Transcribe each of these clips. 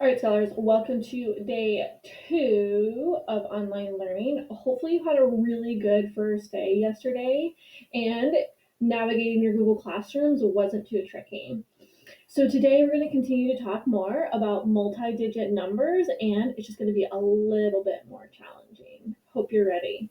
All right, scholars, welcome to day 2 of online learning. Hopefully you had a really good first day yesterday and navigating your Google Classrooms wasn't too tricky. So today we're going to continue to talk more about multi-digit numbers, and it's just going to be a little bit more challenging. Hope you're ready.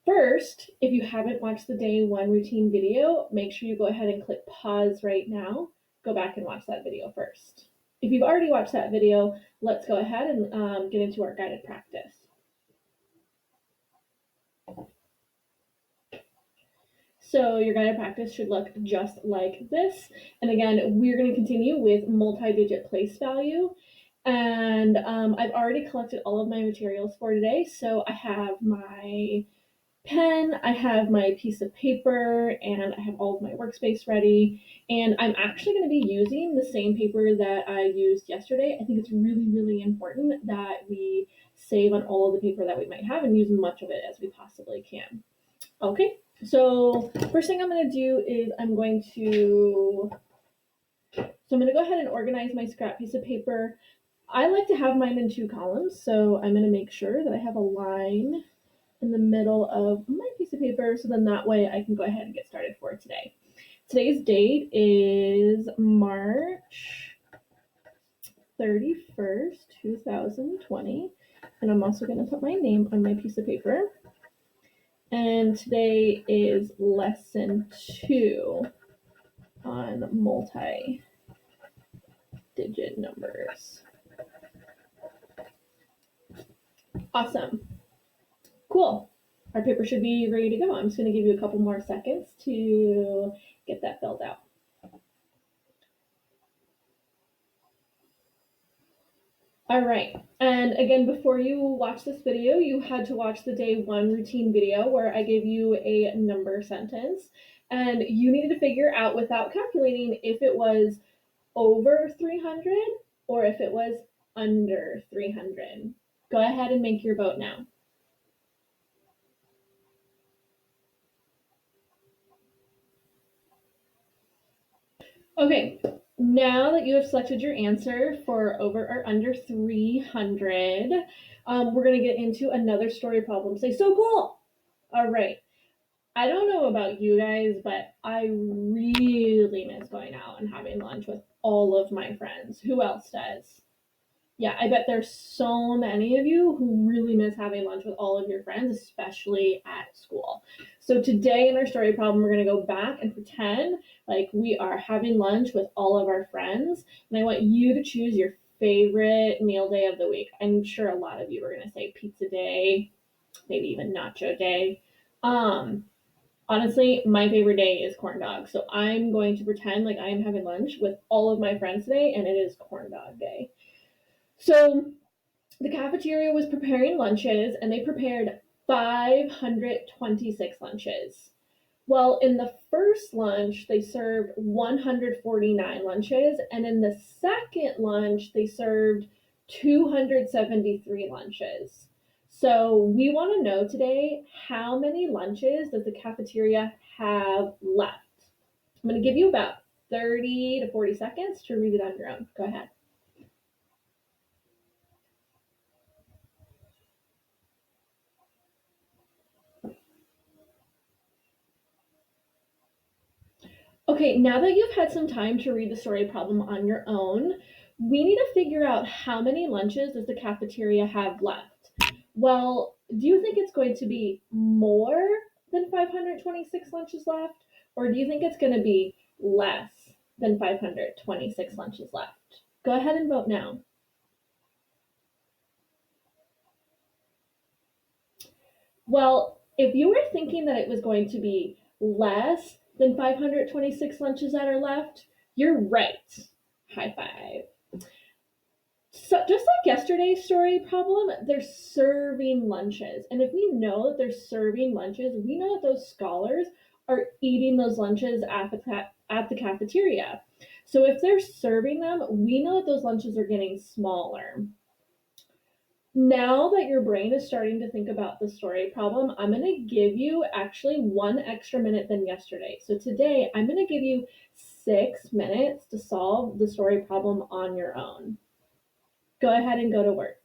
First, if you haven't watched the day 1 routine video, make sure you go ahead and click pause right now. Go back and watch that video first. If you've already watched that video, let's go ahead and get into our guided practice. So your guided practice should look just like this. And again, we're going to continue with multi-digit place value. And I've already collected all of my materials for today. So I have my pen, I have my piece of paper, and I have all of my workspace ready. And I'm actually going to be using the same paper that I used yesterday. I think it's really, really important that we save on all of the paper that we might have and use as much of it as we possibly can. Okay, so first thing I'm going to do is I'm going to go ahead and organize my scrap piece of paper. I like to have mine in 2 columns, so I'm going to make sure that I have a line in the middle of my piece of paper, so then that way I can go ahead and get started for today. Today's date is March 31st, 2020, and I'm also going to put my name on my piece of paper. And today is lesson 2 on multi-digit numbers. Awesome. Cool. Our paper should be ready to go. I'm just going to give you a couple more seconds to get that filled out. All right, and again, before you watch this video, you had to watch the day 1 routine video where I gave you a number sentence, and you needed to figure out without calculating if it was over 300 or if it was under 300. Go ahead and make your vote now. Okay, now that you have selected your answer for over or under 300, we're going to get into another story problem. Say, so cool! All right. I don't know about you guys, but I really miss going out and having lunch with all of my friends. Who else does? Yeah, I bet there's so many of you who really miss having lunch with all of your friends, especially at school. So today in our story problem, we're going to go back and pretend like we are having lunch with all of our friends. And I want you to choose your favorite meal day of the week. I'm sure a lot of you are going to say pizza day, maybe even nacho day. Honestly, my favorite day is corn dog. So I'm going to pretend like I am having lunch with all of my friends today, and it is corn dog day. So the cafeteria was preparing lunches, and they prepared 526 lunches. Well, in the first lunch, they served 149 lunches, and in the second lunch, they served 273 lunches. So we want to know today, how many lunches does the cafeteria have left? I'm going to give you about 30 to 40 seconds to read it on your own. Go ahead. Okay, now that you've had some time to read the story problem on your own, we need to figure out how many lunches does the cafeteria have left. Well, do you think it's going to be more than 526 lunches left, or do you think it's going to be less than 526 lunches left? Go ahead and vote now. Well, if you were thinking that it was going to be less than 526 lunches that are left, you're right. High five. So just like yesterday's story problem, they're serving lunches. And if we know that they're serving lunches, we know that those scholars are eating those lunches at the cafeteria. So if they're serving them, we know that those lunches are getting smaller. Now that your brain is starting to think about the story problem, I'm going to give you actually 1 extra minute than yesterday. So today, I'm going to give you 6 minutes to solve the story problem on your own. Go ahead and go to work.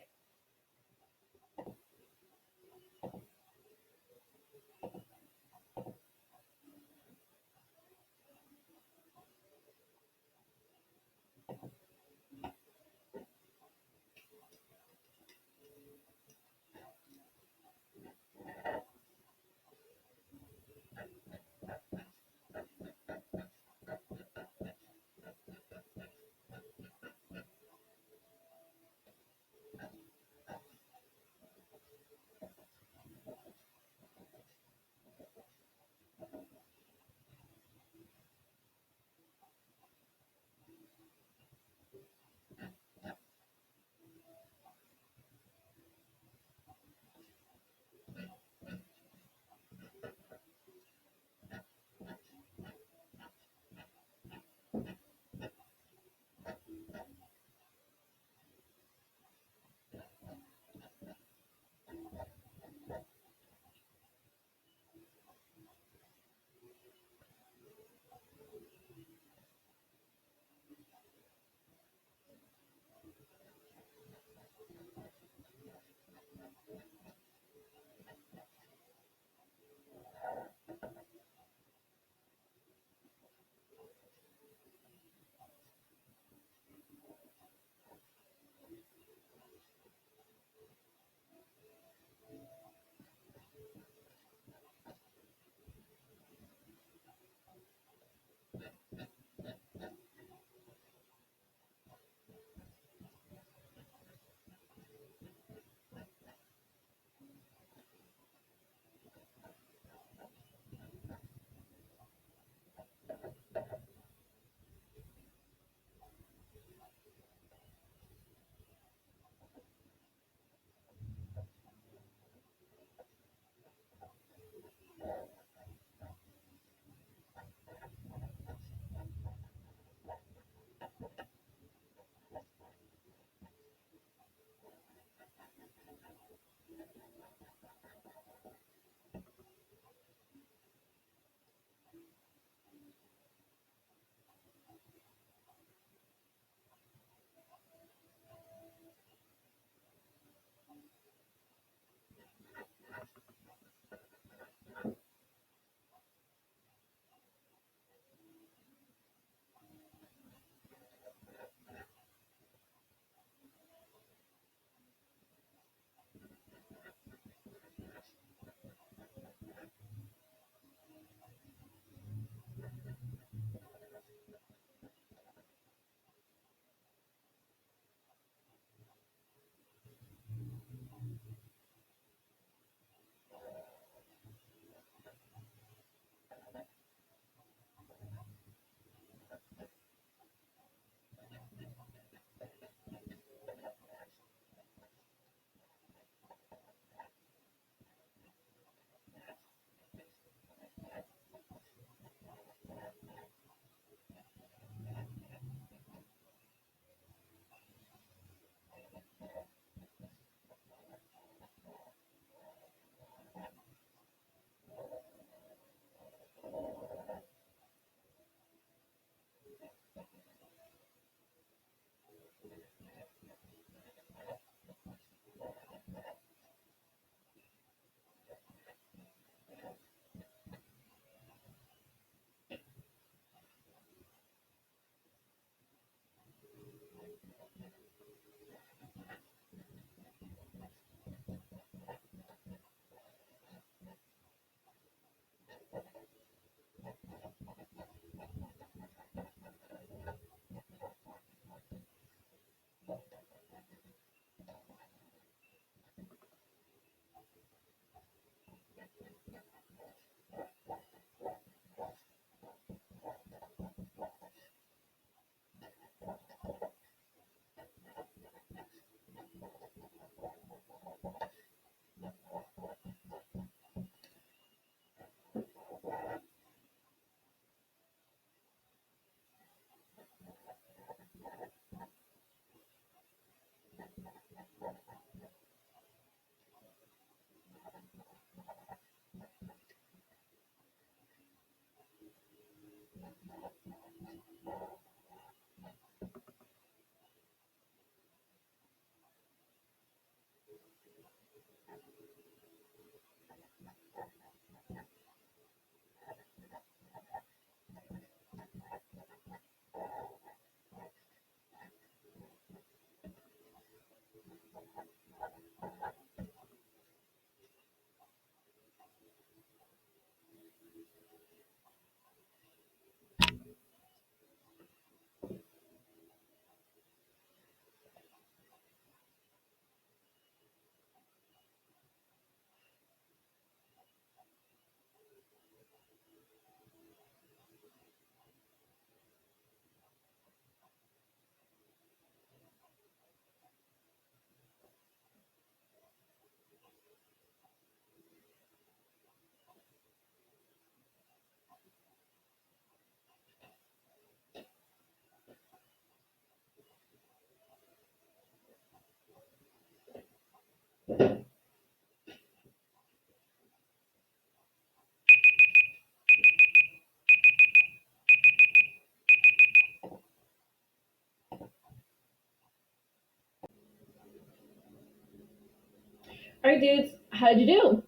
All right, dudes, how did you do?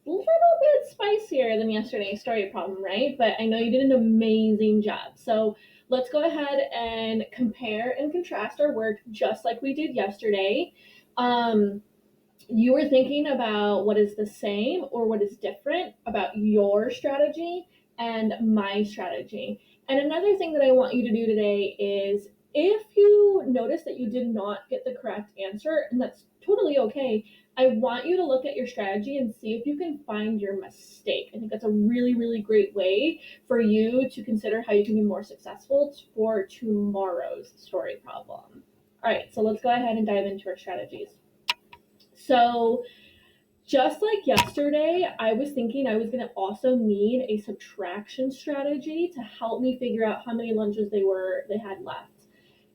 A little bit spicier than yesterday's story problem, right? But I know you did an amazing job. So let's go ahead and compare and contrast our work just like we did yesterday. You were thinking about what is the same or what is different about your strategy and my strategy. And another thing that I want you to do today is if you notice that you did not get the correct answer, and that's totally okay, I want you to look at your strategy and see if you can find your mistake. I think that's a really, really great way for you to consider how you can be more successful for tomorrow's story problem. All right, so let's go ahead and dive into our strategies. So just like yesterday, I was thinking I was going to also need a subtraction strategy to help me figure out how many lunches they had left.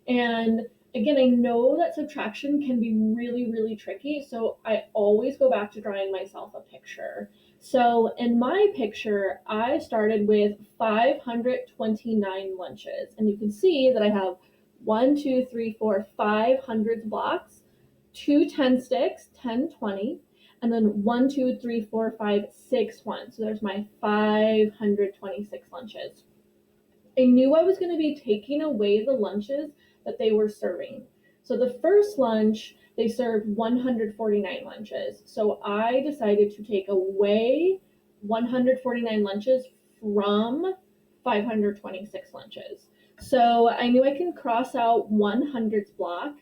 And again, I know that subtraction can be really, really tricky, so I always go back to drawing myself a picture. So in my picture, I started with 529 lunches, and you can see that I have 1, 2, 3, 4, 5 hundreds blocks, 2 10 sticks, 10, 20, and then 1, 2, 3, 4, 5, 6 ones. So there's my 526 lunches. I knew I was going to be taking away the lunches that they were serving. So the first lunch, they served 149 lunches. So I decided to take away 149 lunches from 526 lunches. So I knew I can cross out 100's block,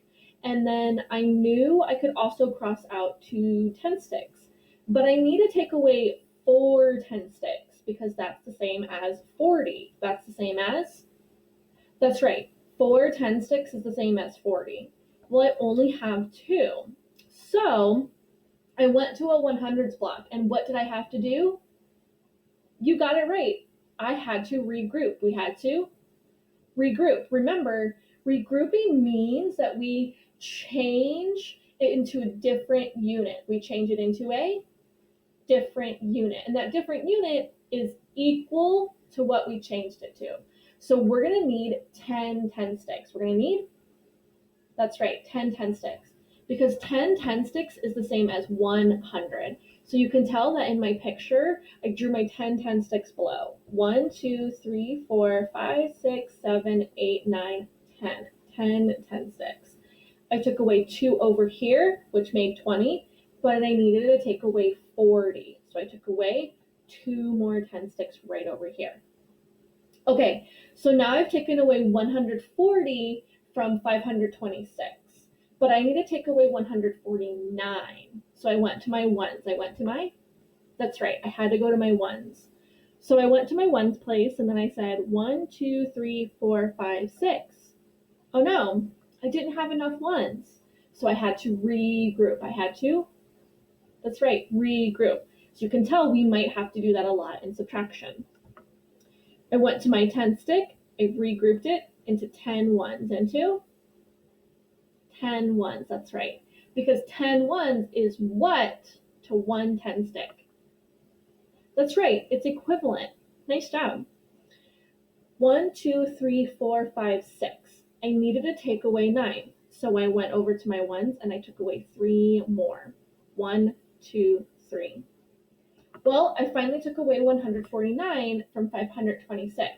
and then I knew I could also cross out 2 10 sticks. But I need to take away 4 10 sticks because that's the same as 40. That's the same as, that's right, 4 10 sticks is the same as 40. Well, I only have 2. So I went to a 100s block, and what did I have to do? You got it right. I had to regroup. We had to regroup. Remember, regrouping means that we change it into a different unit. We change it into a different unit, and that different unit is equal to what we changed it to. So we're going to need 10 10 sticks. We're going to need, that's right, 10 10 sticks, because 10 10 sticks is the same as 100. So you can tell that in my picture, I drew my 10 10 sticks below. 1, 2, 3, 4, 5, 6, 7, 8, 9, 10. 10 10 sticks. I took away 2 over here, which made 20, but I needed to take away 40. So I took away 2 more 10 sticks right over here. Okay, so now I've taken away 140 from 526, but I need to take away 149. So I went to my ones. That's right, I had to go to my ones. So I went to my ones place, and then I said 1, 2, 3, 4, 5, 6. Oh no, I didn't have enough ones. So I had to regroup. That's right, regroup. So you can tell we might have to do that a lot in subtraction. I went to my 10 stick, I regrouped it into 10 ones, into 10 ones, that's right. Because 10 ones is what to 1 10 stick? That's right, it's equivalent. Nice job. 1, 2, 3, 4, 5, 6. I needed to take away 9. So I went over to my ones and I took away 3 more. 1, 2, 3. Well, I finally took away 149 from 526.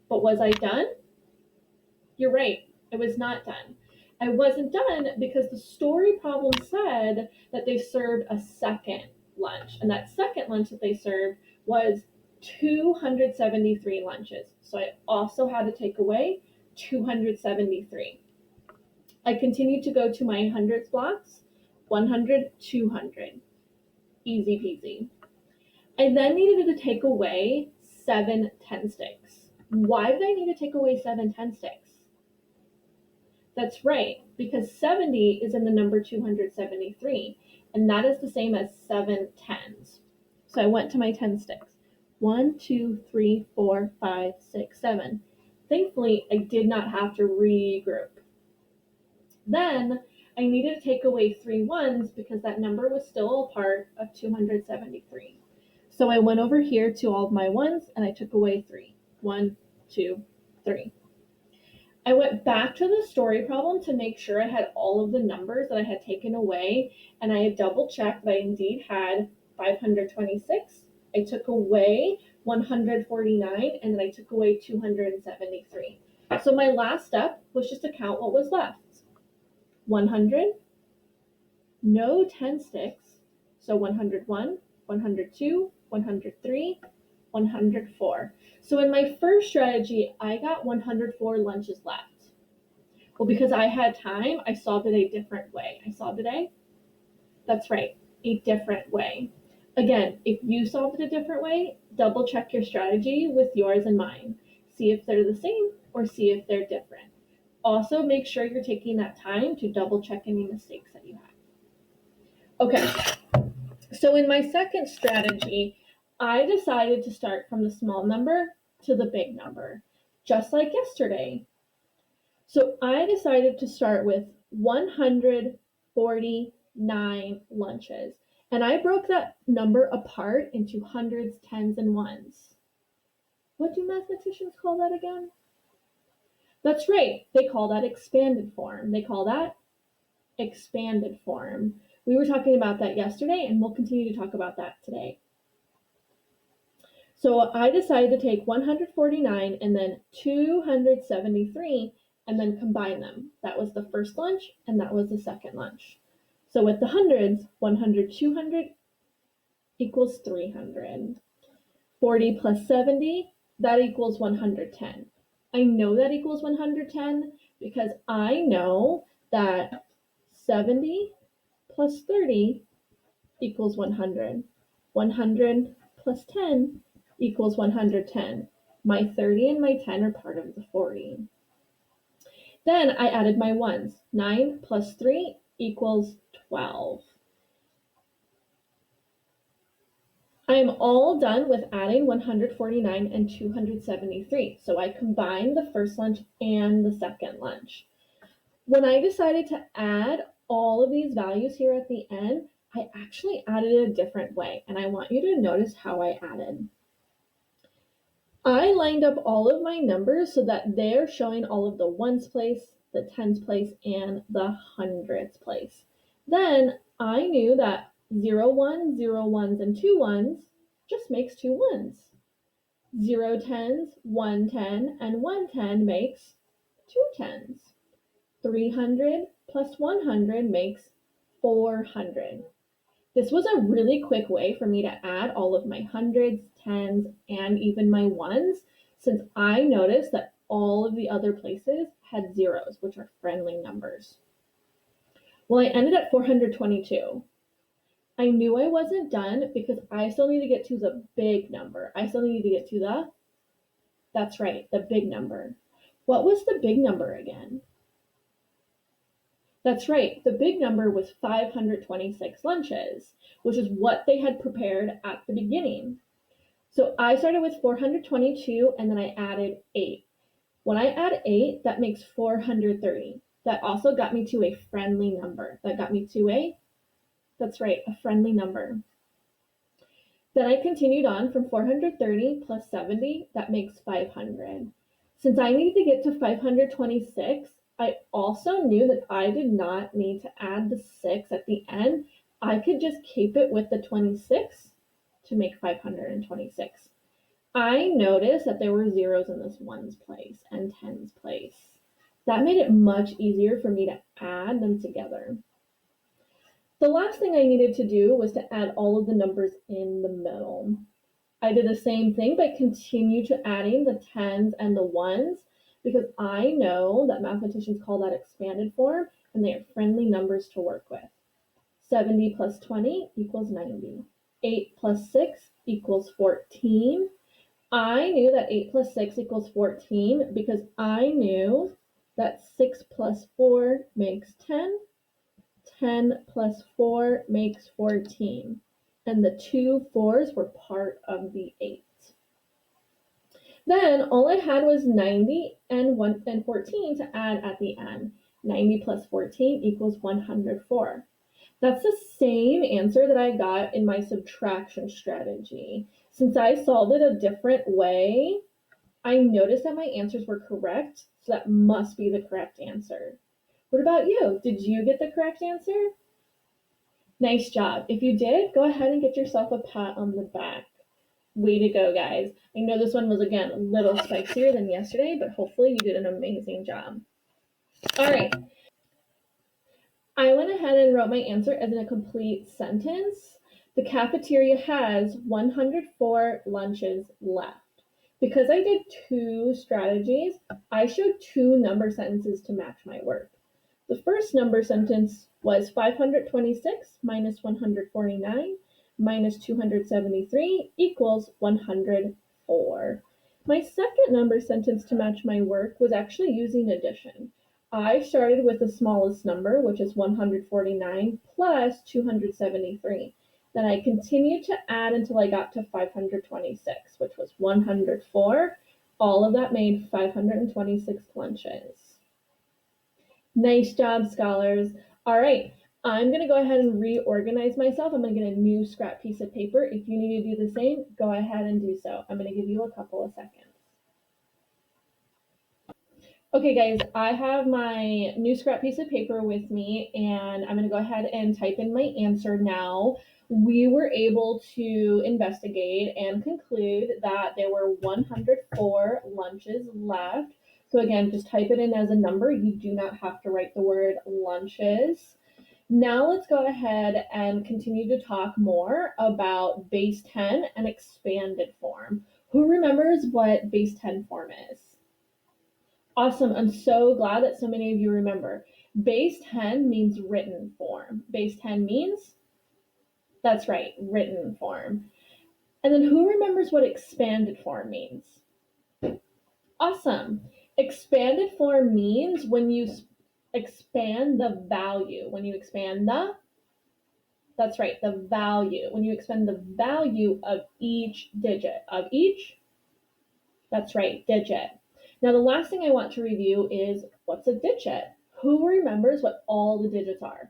But was I done? You're right, I was not done. I wasn't done because the story problem said that they served a second lunch, and that second lunch that they served was 273 lunches. So I also had to take away 273. I continued to go to my hundreds blocks, 100, 200. Easy peasy. I then needed to take away 7 10 sticks. Why did I need to take away 7 10 sticks? That's right, because 70 is in the number 273, and that is the same as 7 tens. So I went to my 10 sticks. 1, 2, 3, 4, 5, 6, 7. Thankfully, I did not have to regroup. Then I needed to take away 3 ones because that number was still a part of 273. So I went over here to all of my ones and I took away 3. 1, 2, 3. I went back to the story problem to make sure I had all of the numbers that I had taken away, and I had double checked that I indeed had 526. I took away 149, and then I took away 273. So my last step was just to count what was left. 100, no 10 sticks, so 101, 102, 103, 104. So in my first strategy, I got 104 lunches left. Well, because I had time, I solved it a different way. I solved it that's right, a different way. Again, if you solved it a different way, double check your strategy with yours and mine. See if they're the same or see if they're different. Also, make sure you're taking that time to double check any mistakes that you have. Okay, so in my second strategy, I decided to start from the small number to the big number, just like yesterday. So I decided to start with 149 lunches, and I broke that number apart into hundreds, tens, and ones. What do mathematicians call that again? That's right, they call that expanded form. They call that expanded form. We were talking about that yesterday, and we'll continue to talk about that today. So I decided to take 149 and then 273 and then combine them. That was the first lunch, and that was the second lunch. So with the hundreds, 100, 200 equals 300. 40 plus 70, that equals 110. I know that equals 110 because I know that 70 plus 30 equals 100. 100 plus 10 equals 110. My 30 and my 10 are part of the 40. Then I added my ones. 9 plus 3 equals 12. I am all done with adding 149 and 273. So I combined the first lunch and the second lunch. When I decided to add all of these values here at the end, I actually added it a different way, and I want you to notice how I added. I lined up all of my numbers so that they're showing all of the ones place, the tens place, and the hundreds place. Then I knew that 0, 1, 0 ones, and 2 ones just makes 2 ones. 0 tens, 1 10, and 1 10 makes 2 tens. 300 plus 100 makes 400. This was a really quick way for me to add all of my hundreds, tens, and even my ones, since I noticed that all of the other places had zeros, which are friendly numbers. Well, I ended at 422. I knew I wasn't done because I still need to get to the big number. I still need to get to that's right, the big number. What was the big number again? That's right, the big number was 526 lunches, which is what they had prepared at the beginning. So I started with 422 and then I added 8. When I add 8, that makes 430. That also got me to a friendly number. That got me to that's right, a friendly number. Then I continued on from 430 plus 70, that makes 500. Since I needed to get to 526, I also knew that I did not need to add the 6 at the end. I could just keep it with the 26 to make 526. I noticed that there were zeros in this ones place and tens place. That made it much easier for me to add them together. The last thing I needed to do was to add all of the numbers in the middle. I did the same thing, but continue to adding the tens and the ones because I know that mathematicians call that expanded form and they are friendly numbers to work with. 70 plus 20 equals 90. 8 plus 6 equals 14. I knew that 8 plus 6 equals 14 because I knew that 6 plus 4 makes 10. 10 plus 4 makes 14. And the two 4s were part of the 8. Then all I had was 90 and 14 to add at the end. 90 plus 14 equals 104. That's the same answer that I got in my subtraction strategy. Since I solved it a different way, I noticed that my answers were correct, so that must be the correct answer. What about you? Did you get the correct answer? Nice job. If you did, go ahead and get yourself a pat on the back. Way to go, guys. I know this one was, again, a little spicier than yesterday, but hopefully you did an amazing job. All right. I went ahead and wrote my answer as in a complete sentence. The cafeteria has 104 lunches left. Because I did two strategies, I showed two number sentences to match my work. The first number sentence was 526 minus 149 minus 273 equals 104. My second number sentence to match my work was actually using addition. I started with the smallest number, which is 149 plus 273. Then I continued to add until I got to 526, which was 104. All of that made 526 lunches. Nice job, scholars. All right, I'm going to go ahead and reorganize myself. I'm going to get a new scrap piece of paper. If you need to do the same, go ahead and do so. I'm going to give you a couple of seconds. Okay, guys, I have my new scrap piece of paper with me, and I'm going to go ahead and type in my answer now. We were able to investigate and conclude that there were 104 lunches left. So again, just type it in as a number. You do not have to write the word lunches. Now let's go ahead and continue to talk more about base 10 and expanded form. Who remembers what base 10 form is? Awesome. I'm so glad that so many of you remember. Base 10 means written form. Base 10 means? That's right, written form. And then who remembers what expanded form means? Awesome. Expanded form means when you expand the value. When you expand that's right, the value. When you expand the value of each digit. Of each? That's right, digit. Now the last thing I want to review is what's a digit? Who remembers what all the digits are?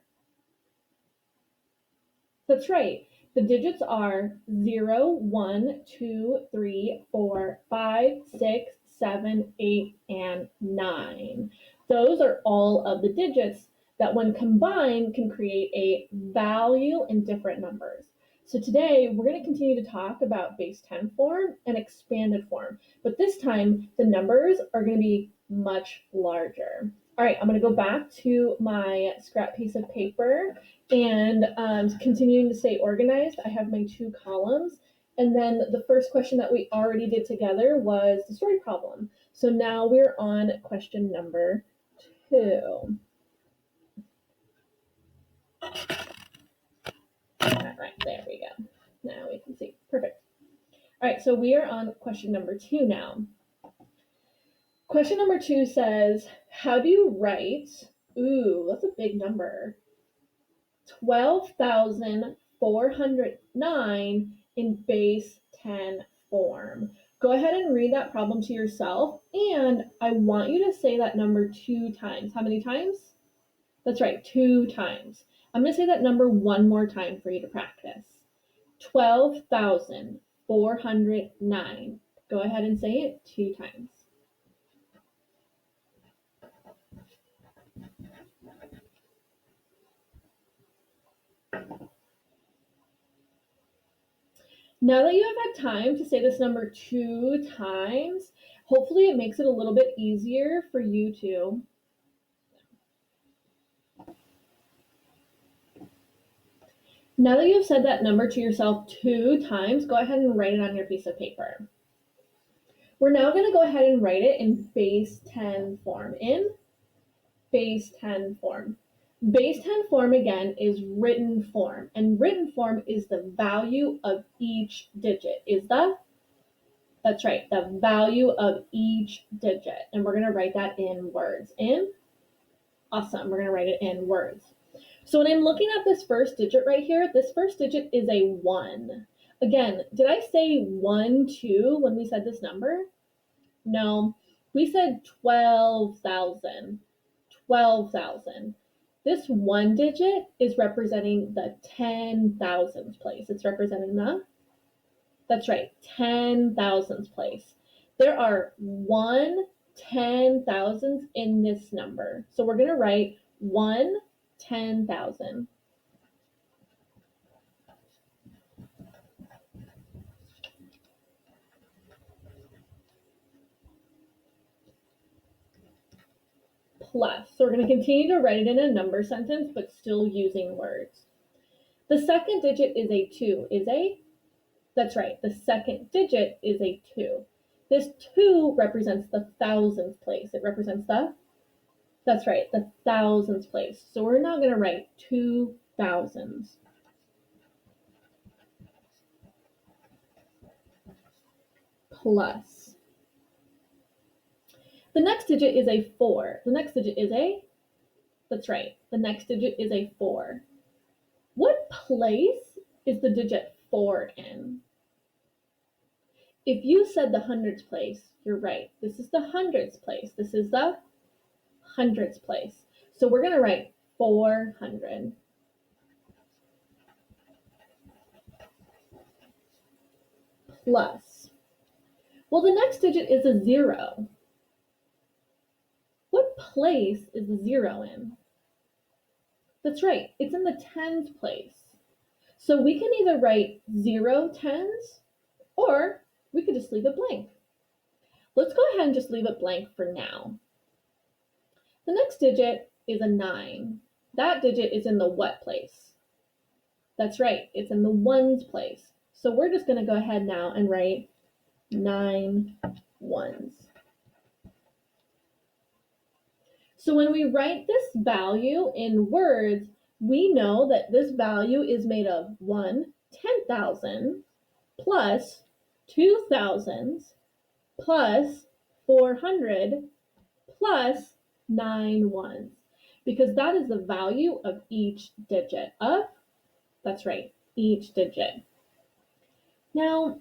That's right. The digits are 0, 1, 2, 3, 4, 5, 6, 7, 8, and 9. Those are all of the digits that when combined can create a value in different numbers. So today we're going to continue to talk about base 10 form and expanded form, but this time the numbers are going to be much larger. All right, I'm going to go back to my scrap piece of paper and continuing to stay organized. I have my two columns. And then the first question that we already did together was the story problem. So now we're on question number 2. All right, there we go. Now we can see. Perfect. All right, so we are on question number 2 now. Question number 2 says, how do you write, ooh, that's a big number, 12,409 in base 10 form? Go ahead and read that problem to yourself, and I want you to say that number 2 times. How many times? That's right, 2 times. I'm going to say that number one more time for you to practice. 12,409. Go ahead and say it 2 times. Now that you have had time to say this number 2 times, hopefully it makes it a little bit easier for you to Now that you've said that number to yourself 2 times, go ahead and write it on your piece of paper. We're now going to go ahead and write it in base 10 form. In base 10 form. Base 10 form, again, is written form. And written form is the value of each digit. That's right, the value of each digit. And we're going to write that in words. Awesome, we're going to write it in words. So when I'm looking at this first digit right here, this first digit is a 1. Again, did I say 1, 2 when we said this number? No, we said 12,000. 12,000. This 1 digit is representing the 10,000th place. It's representing that's right, 10,000th place. There are 1 10,000th in this number. So we're going to write 1 10,000. Plus. So we're going to continue to write it in a number sentence, but still using words. The second digit is a 2. That's right, the second digit is a 2. This 2 represents the 1,000th place. It represents that's right, the 1,000th place. So we're now going to write 2,000s. Plus. The next digit is a 4. That's right, the next digit is a 4. What place is the digit 4 in? If you said the hundreds place, you're right. This is the hundreds place. This is the hundreds place. So we're going to write 400. Plus. Well, the next digit is a 0. What place is the 0 in? That's right, it's in the tens place. So we can either write 0 tens, or we could just leave it blank. Let's go ahead and just leave it blank for now. The next digit is a 9. That digit is in the what place? That's right, it's in the ones place. So we're just going to go ahead now and write 9 ones. So when we write this value in words, we know that this value is made of 1 10,000 plus 2,000s plus 400 plus 9 ones, because that is the value of each digit of, that's right, each digit. Now,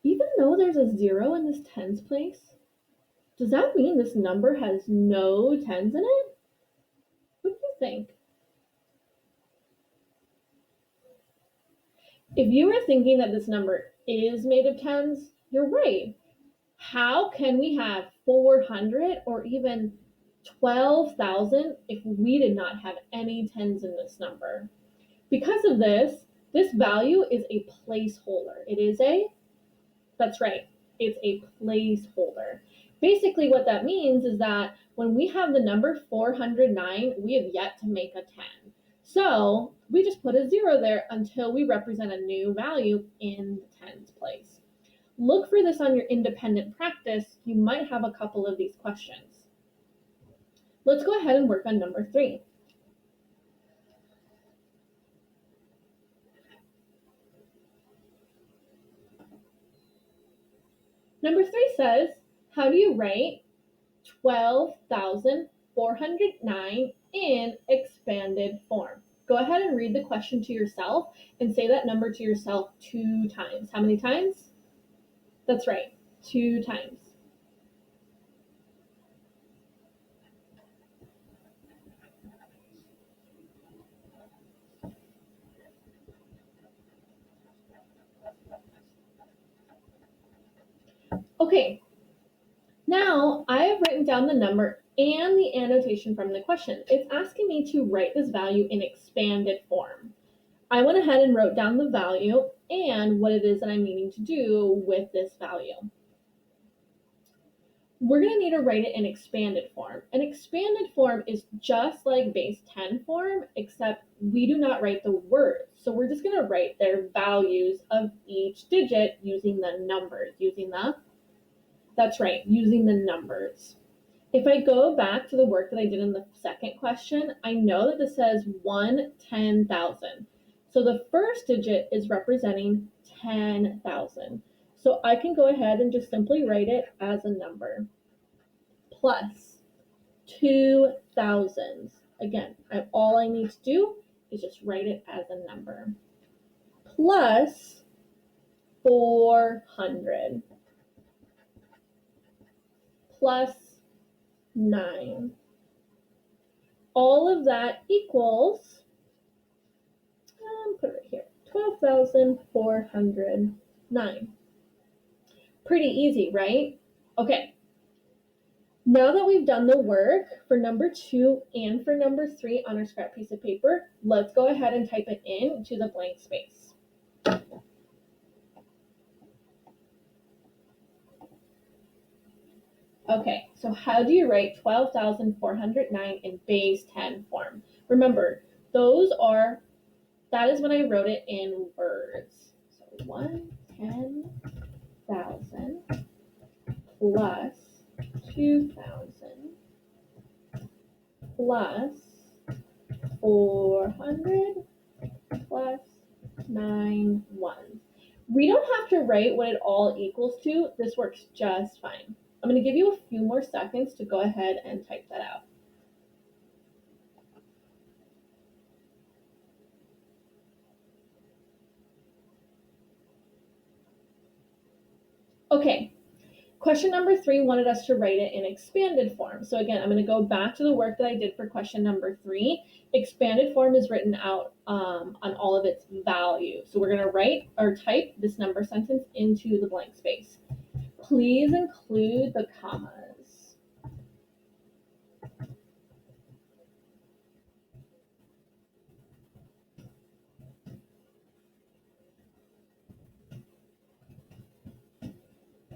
even though there's a 0 in this tens place, does that mean this number has no tens in it? What do you think? If you were thinking that this number is made of tens, you're right. How can we have 400 or even 12,000 if we did not have any tens in this number? Because of this value is a placeholder. That's right, it's a placeholder. Basically what that means is that when we have the number 409, we have yet to make a 10. So we just put a 0 there until we represent a new value in the tens place. Look for this on your independent practice. You might have a couple of these questions. Let's go ahead and work on number 3. Number 3 says, how do you write 12,409 in expanded form? Go ahead and read the question to yourself and say that number to yourself 2 times. How many times? That's right, 2 times. Okay, now I have written down the number and the annotation from the question. It's asking me to write this value in expanded form. I went ahead and wrote down the value and what it is that I'm needing to do with this value. We're going to need to write it in expanded form. An expanded form is just like base 10 form, except we do not write the words. So we're just going to write their values of each digit using the numbers, using the numbers. If I go back to the work that I did in the second question, I know that this says 1/10,000. So the first digit is representing 10,000. So I can go ahead and just simply write it as a number. Plus 2,000. Again, all I need to do is just write it as a number. Plus 400. Plus 9. All of that equals, put it right here, 12,409. Pretty easy, right? Okay. Now that we've done the work for number 2 and for number 3 on our scrap piece of paper, let's go ahead and type it into the blank space. Okay, so how do you write 12,409 in base 10 form? Remember, that is when I wrote it in words. So 1/10,000 plus 2,000 plus 400 plus 9 ones. We don't have to write what it all equals to. This works just fine. I'm going to give you a few more seconds to go ahead and type that out. Okay, question number 3 wanted us to write it in expanded form. So again, I'm going to go back to the work that I did for question number 3. Expanded form is written out on all of its values. So we're going to write or type this number sentence into the blank space. Please include the commas.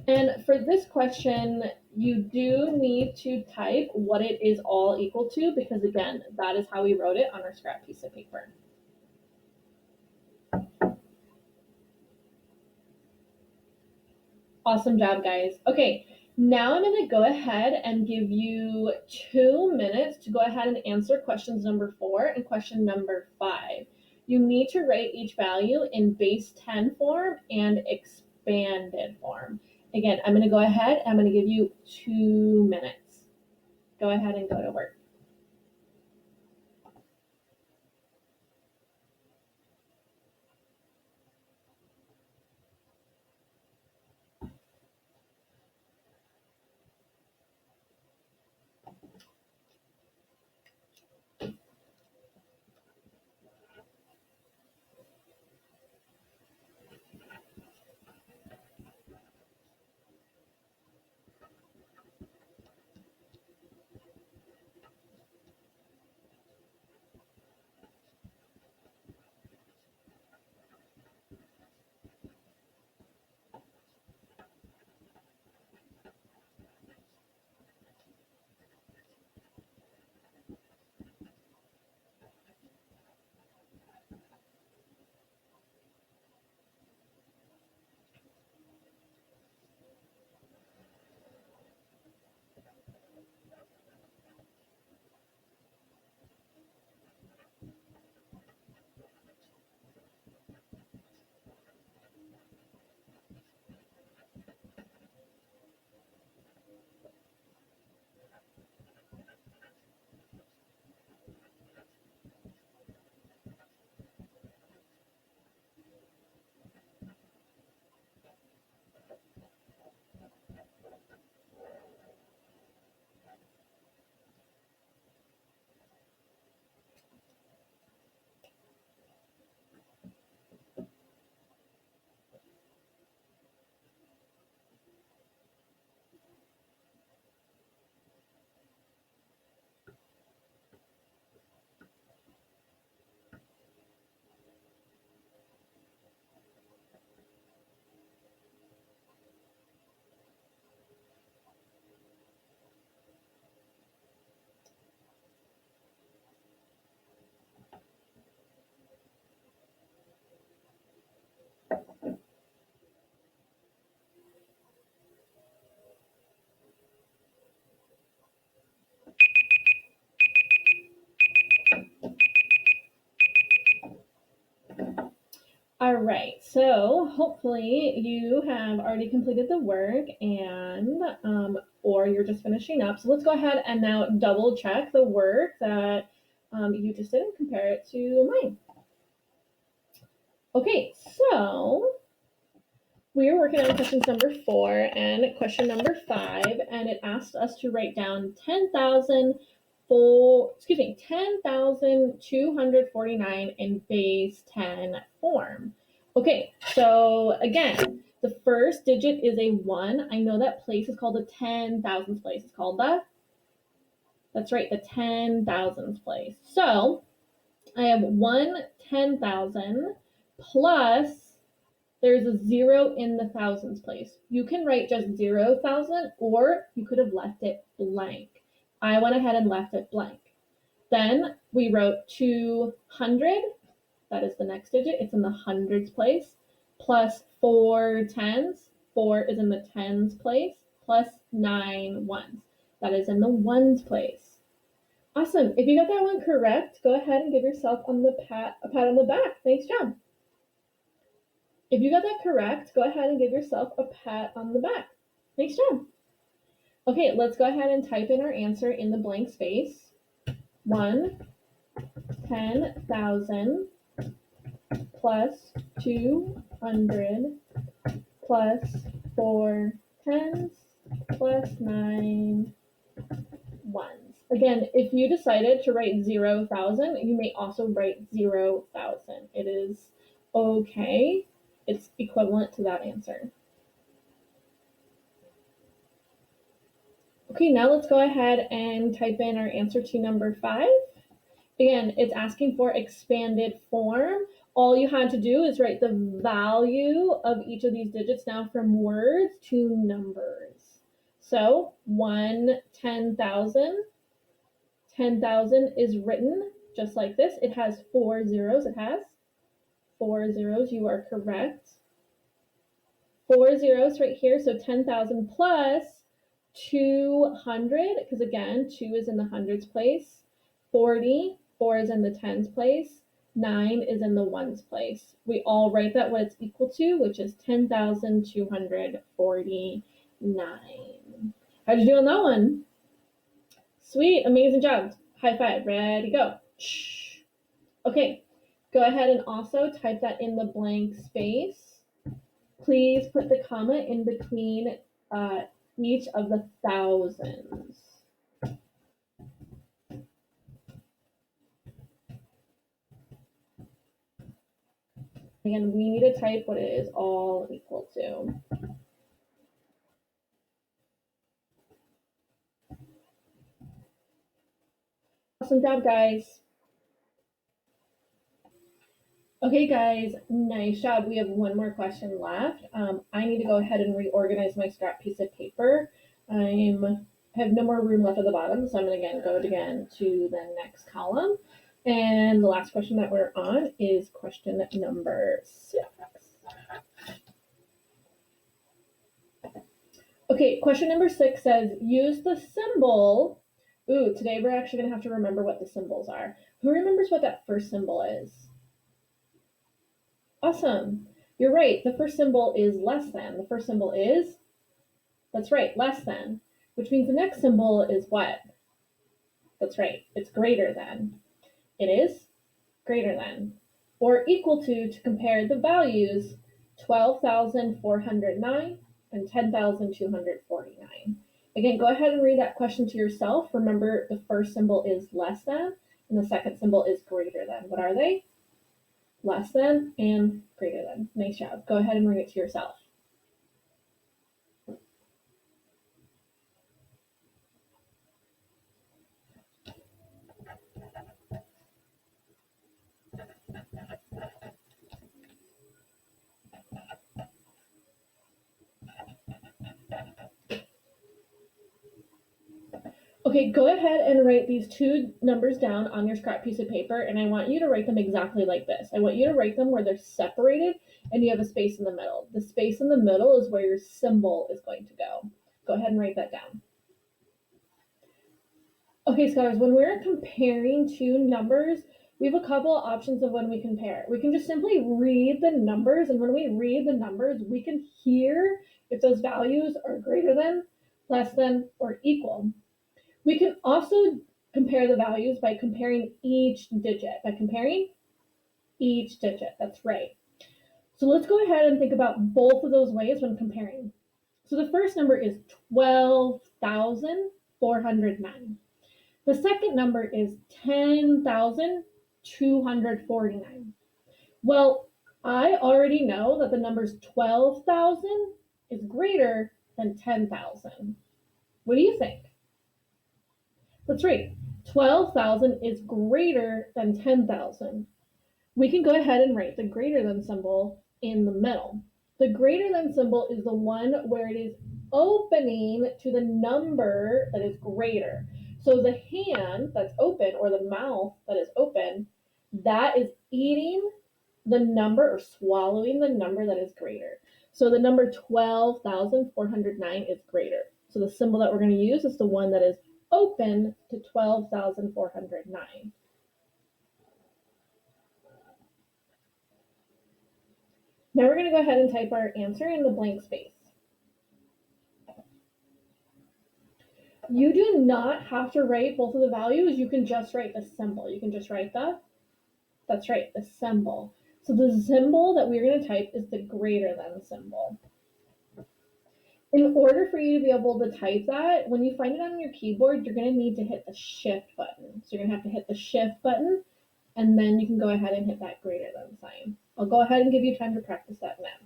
And for this question, you do need to type what it is all equal to, because again, that is how we wrote it on our scrap piece of paper. Awesome job, guys. Okay, now I'm going to go ahead and give you 2 minutes to go ahead and answer questions number 4 and question number 5. You need to write each value in base 10 form and expanded form. Again, I'm going to go ahead, I'm going to give you 2 minutes. Go ahead and go to work. All right, so hopefully you have already completed the work and or you're just finishing up. So let's go ahead and now double check the work that you just did and compare it to mine. Okay, so we're working on questions number 4 and question number 5, and it asked us to write down 10,249 in base 10 form. Okay, so again, the first digit is a 1. I know that place is called the 10,000th place. It's called that's right, the 10,000th place. So I have 1/10,000 plus there's a 0 in the thousands place. You can write just 0,000 or you could have left it blank. I went ahead and left it blank. Then we wrote 200, that is the next digit, it's in the hundreds place, plus 4 tens, 4 is in the tens place, plus 9 ones, that is in the ones place. Awesome. If you got that one correct, go ahead and give yourself a pat on the back. Nice job. If you got that correct, go ahead and give yourself a pat on the back. Nice job. Okay, let's go ahead and type in our answer in the blank space. 1/10,000 plus 200 plus 4 tens plus 9 ones. Again, if you decided to write 0,000, you may also write 0,000. It is okay. It's equivalent to that answer. Okay, now let's go ahead and type in our answer to number 5. Again, it's asking for expanded form. All you had to do is write the value of each of these digits now from words to numbers. So 1/10,000. 10,000 is written just like this. It has 4 zeros. It has 4 zeros. You are correct. 4 zeros right here. So 10,000 plus 200, because again, 2 is in the hundreds place. 40, 4 is in the tens place. 9 is in the ones place. We all write that what it's equal to, which is 10,249. How'd you do on that one? Sweet, amazing job. High five, ready, go. Okay, go ahead and also type that in the blank space. Please put the comma in between each of the thousands. Again, we need to type what it is all equal to. Awesome job, guys. Okay, guys, nice job. We have one more question left. I need to go ahead and reorganize my scrap piece of paper. I have no more room left at the bottom, so I'm going to go again to the next column. And the last question that we're on is question number 6. Okay, question number 6 says, use the symbol. Ooh, today we're actually going to have to remember what the symbols are. Who remembers what that first symbol is? Awesome. You're right. The first symbol is less than. The first symbol is, that's right, less than, which means the next symbol is what? That's right. It's greater than. It is greater than or equal to compare the values 12,409 and 10,249. Again, go ahead and read that question to yourself. Remember, the first symbol is less than and the second symbol is greater than. What are they? Less than and greater than. Nice job. Go ahead and read it to yourself. Okay, go ahead and write these two numbers down on your scrap piece of paper, and I want you to write them exactly like this. I want you to write them where they're separated and you have a space in the middle. The space in the middle is where your symbol is going to go. Go ahead and write that down. Okay, scholars, when we're comparing two numbers, we have a couple of options of when we compare. We can just simply read the numbers, and when we read the numbers, we can hear if those values are greater than, less than, or equal. We can also compare the values by comparing each digit. That's right. So let's go ahead and think about both of those ways when comparing. So the first number is 12,409. The second number is 10,249. Well, I already know that the numbers 12,000 is greater than 10,000. What do you think? That's right. 12,000 is greater than 10,000. We can go ahead and write the greater than symbol in the middle. The greater than symbol is the one where it is opening to the number that is greater. So the hand that's open, or the mouth that is open, that is eating the number or swallowing the number that is greater. So the number 12,409 is greater. So the symbol that we're going to use is the one that is open to 12,409. Now we're going to go ahead and type our answer in the blank space. You do not have to write both of the values. You can just write the symbol. You can just write that's right, the symbol. So the symbol that we're going to type is the greater than symbol. In order for you to be able to type that, when you find it on your keyboard, you're going to need to hit the shift button. So you're going to have to hit the shift button, and then you can go ahead and hit that greater than sign. I'll go ahead and give you time to practice that now.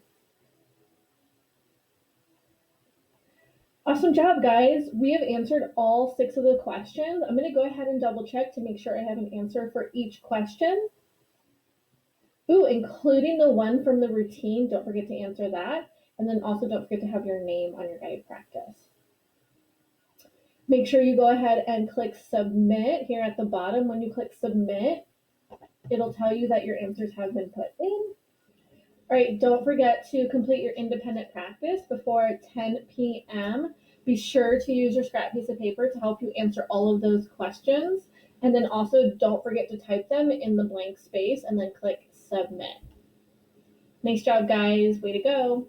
Awesome job, guys. We have answered all 6 of the questions. I'm going to go ahead and double check to make sure I have an answer for each question. Ooh, including the one from the routine. Don't forget to answer that. And then also don't forget to have your name on your guided practice. Make sure you go ahead and click submit here at the bottom. When you click submit, it'll tell you that your answers have been put in. All right, don't forget to complete your independent practice before 10 p.m. Be sure to use your scrap piece of paper to help you answer all of those questions. And then also don't forget to type them in the blank space and then click submit. Nice job, guys. Way to go.